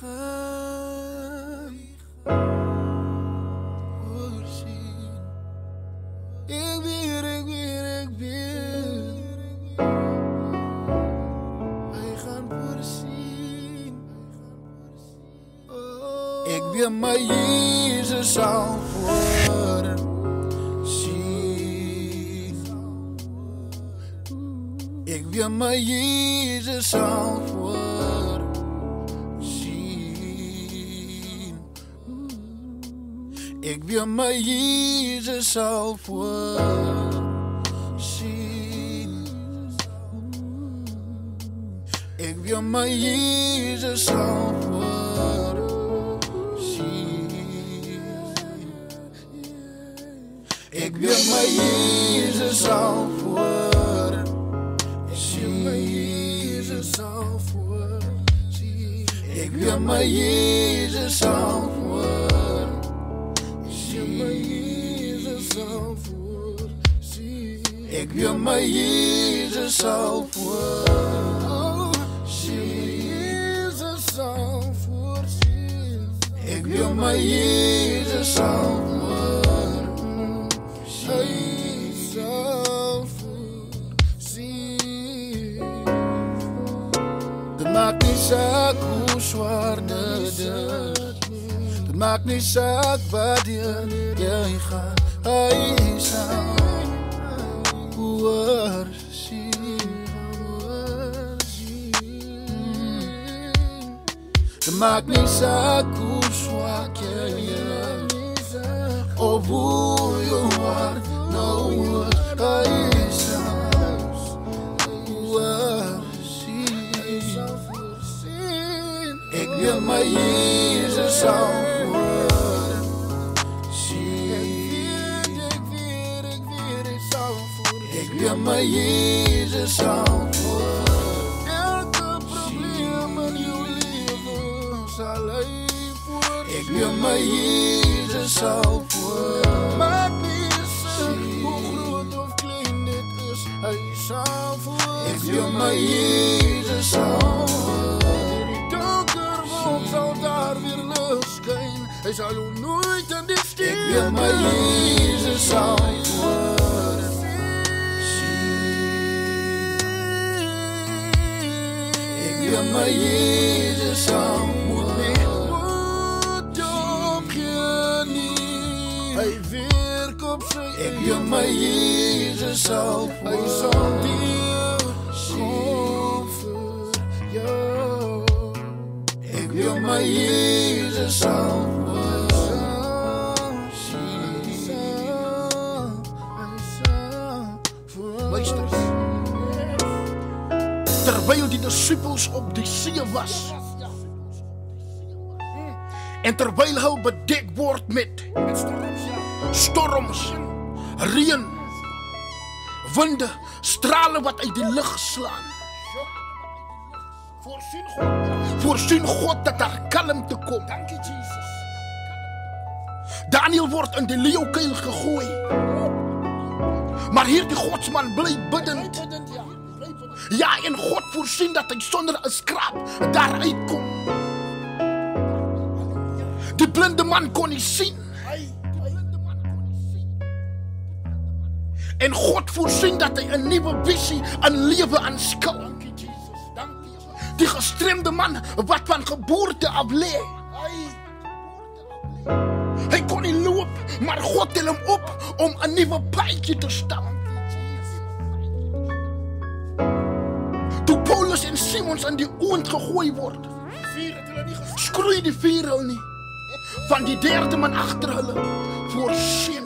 gaan voorzien. Ik weer. Wij gaan voorzien. Oh. Ik weer maar Jezus zal voorzien. Ik weer maar Jezus zal voorzien. Ik weer maar Jezus zal voorzien. Ik weer maar Jezus zal voorzien. Ik weer maar Jezus zal voorzien. Ik wil maar Jezus zal voorzien. Ik wil maar Jezus zal voorzien. Ik wil maar Jezus zal voorzien. Het maakt niet uit hoe zwaar het is. Het maakt niet uit waar jij gaat. Hij zal voorzien. Het maakt niet uit hoe zwak jij bent of hoe je hart nou wordt. Hij zal voorzien. Ik wil maar Jezus zal voorzien. Ik wil maar Jezus zal voorzien. Elke probleem in je leven zal hij voorzien. Ik wil maar Jezus zal voorzien. Maakt niet uit hoe groot of klein dit is, hij zal voorzien. Ik wil maar Jezus zal voorzien. Die donkerwolk zal daar weer licht schijnen. Hij zal u nooit in die stilte. Ik wil maar Jezus zal voorzien. Ik wil maar Jezus zal voorzien. Moet op je niet. Hij werkt op zijn. Ik wil maar Jezus zal voorzien. Hij zal dir komen voor jou. Ik wil maar Jezus zal voorzien. Luister. Terwijl die discipels op die zee was. En terwijl hij bedekt wordt met storms, reën, winden, stralen wat uit die lucht slaan. Voorzien God dat er kalmte komt. Dank je, Jesus. Daniel wordt in de leeuwkuil gegooid. Maar hier die godsman bleef biddend. Ja, en God voorzien dat hij zonder een skraap daaruit komt. Die blinde man kon niet zien. En God voorzien dat hij een nieuwe visie, een leven aanschouwt. Die gestremde man wat van geboorte af leed. Hij kon niet lopen, maar God til hem op om een nieuwe paadje te staan. Toen Paulus en Simons in die oond gegooid wordt, schroeide die vier niet. Van die derde man achter hulle voorzien.